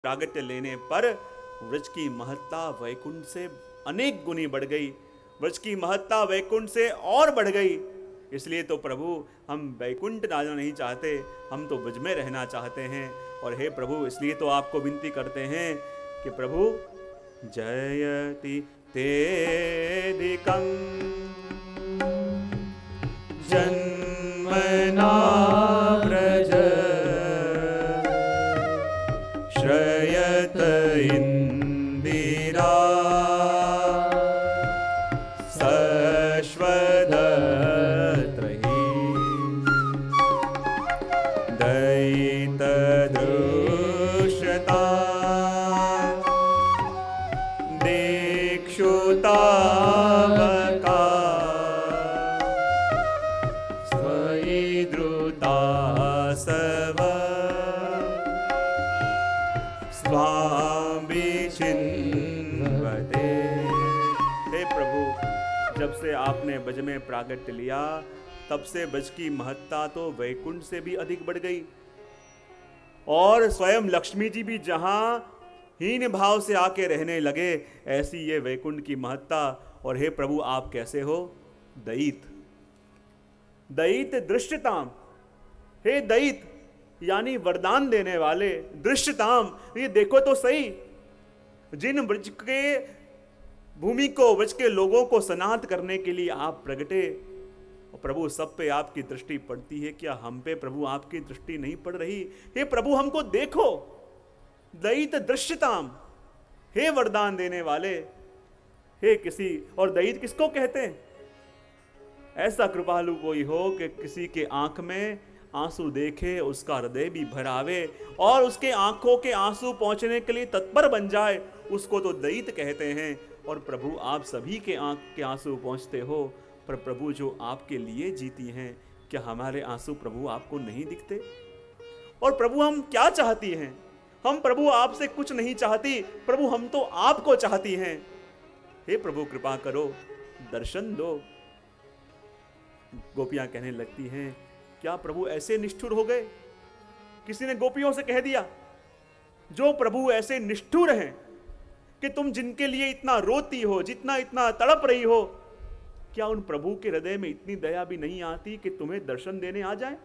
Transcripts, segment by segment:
प्रागट्य लेने पर व्रज की महत्ता वैकुंठ से अनेक गुनी बढ़ गई, व्रज की महत्ता वैकुंठ से और बढ़ गई। इसलिए तो प्रभु हम वैकुंठ जाना नहीं चाहते, हम तो ब्रज में रहना चाहते हैं। और हे प्रभु, इसलिए तो आपको विनती करते हैं कि प्रभु जयति तेदिकं जन्मना व्रज श्रयत इंदिरा सश्वदत्रहि दयितदृश्यता दीक्षुतावका स्वयिद्रुतासव स्वामिचिन्वते। हे प्रभु, जब से आपने ब्रज में प्रागट्य लिया तब से ब्रज की महत्ता तो वैकुंठ से भी अधिक बढ़ गई, और स्वयं लक्ष्मी जी भी जहां हीन भाव से आके रहने लगे, ऐसी ये वैकुंठ की महत्ता। और हे प्रभु, आप कैसे हो? दयित, दयित दृश्यताम। हे दयित यानी वरदान देने वाले, दृश्यताम ये देखो तो सही, जिन ब्रज के भूमि को, ब्रज के लोगों को सनात करने के लिए आप प्रगटे। और प्रभु, सब पे आपकी दृष्टि पड़ती है, क्या हम पे प्रभु आपकी दृष्टि नहीं पड़ रही? हे प्रभु, हमको देखो। दयित दृश्यताम, हे वरदान देने वाले, हे किसी, और दयित किसको कहते हैं? ऐसा कृपालु कोई हो कि किसी के आंख में आंसू देखे, उसका हृदय भी भरावे और उसके आंखों के आंसू पहुंचने के लिए तत्पर बन जाए, उसको तो दयित कहते हैं। और प्रभु, आप सभी के आंख के आंसू पहुंचते हो, पर प्रभु जो आपके लिए जीती हैं, क्या हमारे आंसू प्रभु आपको नहीं दिखते? और प्रभु, हम क्या चाहती हैं? हम प्रभु आपसे कुछ नहीं चाहती प्रभु, हम तो आपको चाहती हैं। हे प्रभु, कृपा करो, दर्शन दो। गोपियां कहने लगती हैं, क्या प्रभु ऐसे निष्ठुर हो गए? किसी ने गोपियों से कह दिया, जो प्रभु ऐसे निष्ठुर हैं कि तुम जिनके लिए इतना रोती हो, जितना इतना तड़प रही हो, क्या उन प्रभु के हृदय में इतनी दया भी नहीं आती कि तुम्हें दर्शन देने आ जाए?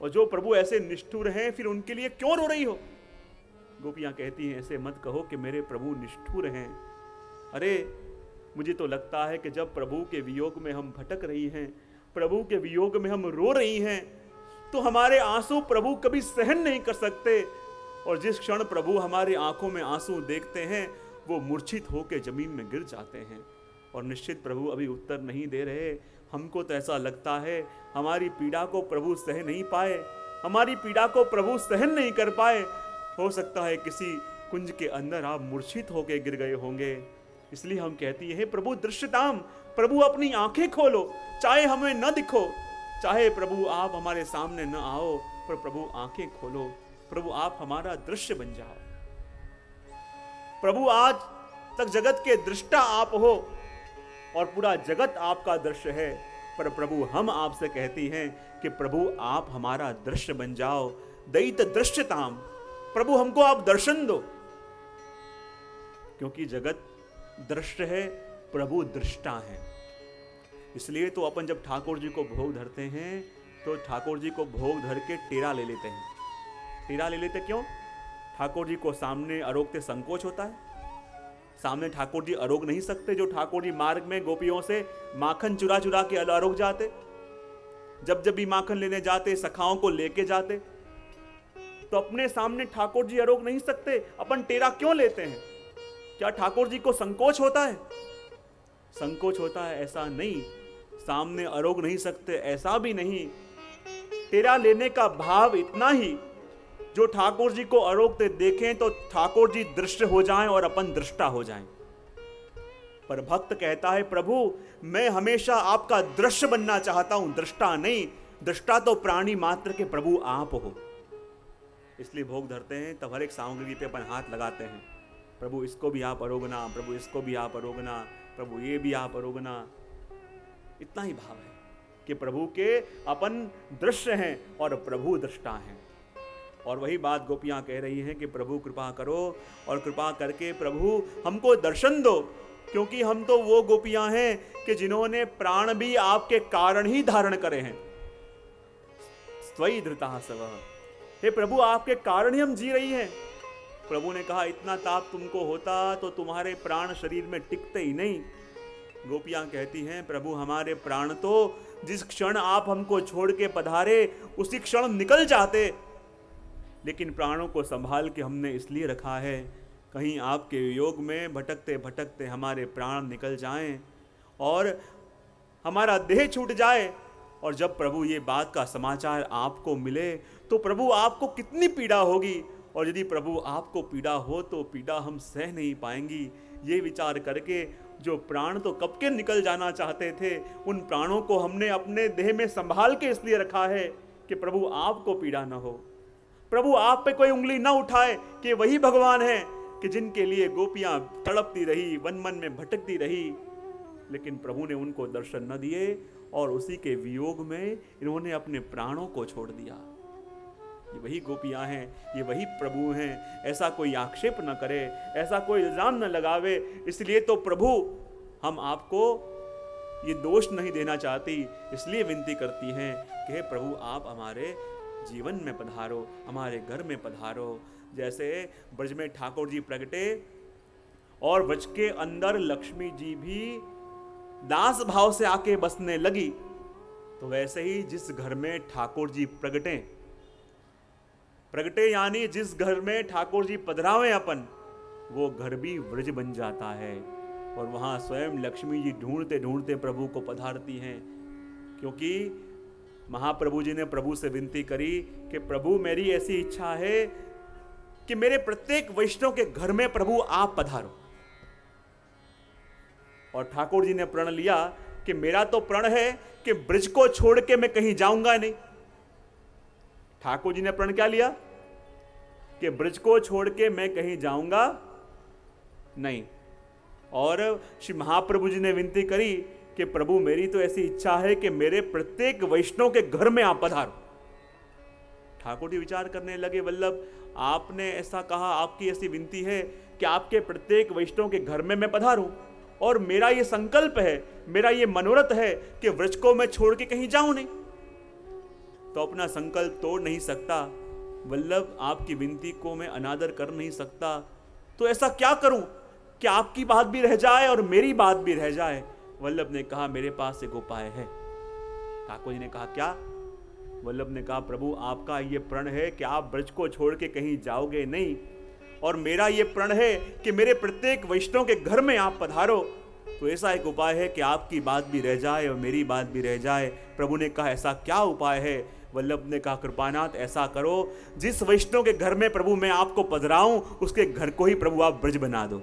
और जो प्रभु ऐसे निष्ठुर हैं, फिर उनके लिए क्यों रो रही हो? गोपियां कहती हैं, ऐसे मत कहो कि मेरे प्रभु निष्ठुर हैं। अरे, मुझे तो लगता है कि जब प्रभु के वियोग में हम भटक रही हैं, प्रभु के वियोग में हम रो रही हैं, तो हमारे आंसू प्रभु कभी सहन नहीं कर सकते। और जिस क्षण प्रभु हमारे आंखों में आंसू देखते हैं, वो मूर्छित होकर जमीन में गिर जाते हैं। और निश्चित प्रभु अभी उत्तर नहीं दे रहे। हमको तो ऐसा लगता है हमारी पीड़ा को प्रभु सह नहीं पाए, हमारी पीड़ा को प्रभु सहन नहीं कर पाए। हो सकता है किसी कुंज के अंदर आप मूर्छित होकर गिर गए होंगे। इसलिए हम कहती हैं, प्रभु दृश्यताम, प्रभु अपनी आंखें खोलो, चाहे हमें न दिखो, चाहे प्रभु आप हमारे सामने न आओ, पर प्रभु आंखें खोलो, प्रभु आप हमारा दृश्य बन जाओ। प्रभु, आज तक जगत के दृष्टा आप हो और पूरा जगत आपका दृश्य है, पर प्रभु हम आपसे कहती हैं कि प्रभु आप हमारा दृश्य बन जाओ। दयित दृश्यताम, प्रभु हमको आप दर्शन दो, क्योंकि जगत दृश्य है, प्रभु दृष्टा है। इसलिए तो अपन जब ठाकुर जी को भोग धरते हैं, तो ठाकुर जी को भोग धर के टेरा ले लेते हैं। टेरा ले लेते क्यों? ठाकुर जी को सामने अरोगते संकोच होता है, सामने ठाकुर जी अरोग नहीं सकते। जो ठाकुर जी मार्ग में गोपियों से माखन चुरा चुरा के अरोग जाते, जब जब भी माखन लेने जाते, सखाओं को लेके जाते, तो अपने सामने ठाकुर जी अरोग नहीं सकते। अपन टेरा क्यों लेते हैं? क्या ठाकुर जी को संकोच होता है? संकोच होता है ऐसा नहीं, सामने अरोग नहीं सकते ऐसा भी नहीं। टेरा लेने का भाव इतना ही, जो ठाकुर जी को अरोगते देखें तो ठाकुर जी दृश्य हो जाएं और अपन दृष्टा हो जाएं। पर भक्त कहता है, प्रभु मैं हमेशा आपका दृश्य बनना चाहता हूं, दृष्टा नहीं। दृष्टा तो प्राणी मात्र के प्रभु आप हो। इसलिए भोग धरते हैं, तब हर एक सामग्री पे अपन हाथ लगाते हैं, प्रभु इसको भी आप अरोगना, प्रभु इसको भी आप अरोगना, प्रभु ये भी आप अरोगना। इतना ही भाव है कि प्रभु के अपन दृश्य हैं और प्रभु दृष्टा हैं। और वही बात गोपियां कह रही हैं कि प्रभु कृपा करो और कृपा करके प्रभु हमको दर्शन दो, क्योंकि हम तो वो गोपियां हैं कि जिन्होंने प्राण भी आपके कारण ही धारण करे हैं। स्वयं धृता सवः, हे प्रभु आपके कारण ही हम जी रही हैं। प्रभु ने कहा इतना ताप तुमको होता तो तुम्हारे प्राण शरीर में टिकते ही नहीं। गोपियां कहती हैं प्रभु हमारे प्राण तो जिस क्षण आप हमको छोड़ के पधारे उसी क्षण निकल जाते, लेकिन प्राणों को संभाल के हमने इसलिए रखा है कहीं आपके वियोग में भटकते भटकते हमारे प्राण निकल जाएं और हमारा देह छूट जाए। और जब प्रभु ये बात का समाचार आपको मिले तो प्रभु आपको कितनी पीड़ा होगी, और यदि प्रभु आपको पीड़ा हो तो पीड़ा हम सह नहीं पाएंगी। ये विचार करके जो प्राण तो कब के निकल जाना चाहते थे, उन प्राणों को हमने अपने देह में संभाल के इसलिए रखा है कि प्रभु आपको पीड़ा न हो, प्रभु आप पे कोई उंगली न उठाए कि वही भगवान है कि जिनके लिए गोपियां तड़पती रही, वन मन में भटकती रही, लेकिन प्रभु ने उनको दर्शन न दिए और उसी के वियोग में इन्होंने अपने प्राणों को छोड़ दिया। ये वही गोपियां हैं, ये वही प्रभु हैं। ऐसा कोई आक्षेप न करे, ऐसा कोई इल्जाम न लगावे। इसलिए तो प्रभु हम आपको ये दोष नहीं देना चाहती, इसलिए विनती करती हैं कि हे प्रभु आप हमारे जीवन में पधारो, हमारे घर में पधारो। जैसे ब्रज में ठाकुर जी प्रगटे और ब्रज के अंदर लक्ष्मी जी भी दास भाव से आके बसने लगी, तो वैसे ही जिस घर में ठाकुर जी प्रगटे यानी जिस घर में ठाकुर जी पधरावे अपन, वो घर भी व्रज बन जाता है। और वहां स्वयं लक्ष्मी जी ढूंढते ढूंढते प्रभु को पधारती हैं, क्योंकि महाप्रभु जी ने प्रभु से विनती करी कि प्रभु मेरी ऐसी इच्छा है कि मेरे प्रत्येक वैष्णव के घर में प्रभु आप पधारो। और ठाकुर जी ने प्रण लिया कि मेरा तो प्रण है कि ब्रज को छोड़ के मैं कहीं जाऊंगा नहीं। ठाकुर जी ने प्रण क्या लिया कि ब्रज को छोड़ के मैं कहीं जाऊंगा नहीं। और श्री महाप्रभु जी ने विनती करी कि प्रभु मेरी तो ऐसी इच्छा है कि मेरे प्रत्येक वैष्णव के घर में आप पधारो। ठाकुर जी विचार करने लगे, वल्लभ आपने ऐसा कहा, आपकी ऐसी विनती है कि आपके प्रत्येक वैष्णव के घर में मैं पधारूं, और मेरा ये संकल्प है, मेरा ये मनोरथ है कि व्रज को मैं छोड़ के कहीं जाऊं नहीं, तो अपना संकल्प तोड़ नहीं सकता। वल्लभ आपकी विनती को मैं अनादर कर नहीं सकता, तो ऐसा क्या करूं कि आपकी बात भी रह जाए और मेरी बात भी रह जाए। वल्लभ ने कहा मेरे पास एक उपाय है। ठाकुर जी ने कहा क्या? वल्लभ ने कहा प्रभु आपका ये प्रण है कि आप ब्रज को छोड़ के कहीं जाओगे नहीं, और मेरा ये प्रण है कि मेरे प्रत्येक वैष्णव के घर में आप पधारो, तो ऐसा एक उपाय है कि आपकी बात भी रह जाए और मेरी बात भी रह जाए। प्रभु ने कहा ऐसा क्या उपाय है? वल्लभ ने कहा कृपानाथ ऐसा करो, जिस वैष्णव के घर में प्रभु मैं आपको पधराऊं उसके घर को ही प्रभु आप ब्रज बना दो।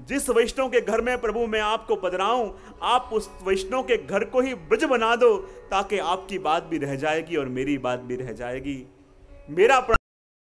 जिस वैष्णव के घर में प्रभु मैं आपको पधराऊं, आप उस वैष्णव के घर को ही ब्रज बना दो, ताकि आपकी बात भी रह जाएगी और मेरी बात भी रह जाएगी। मेरा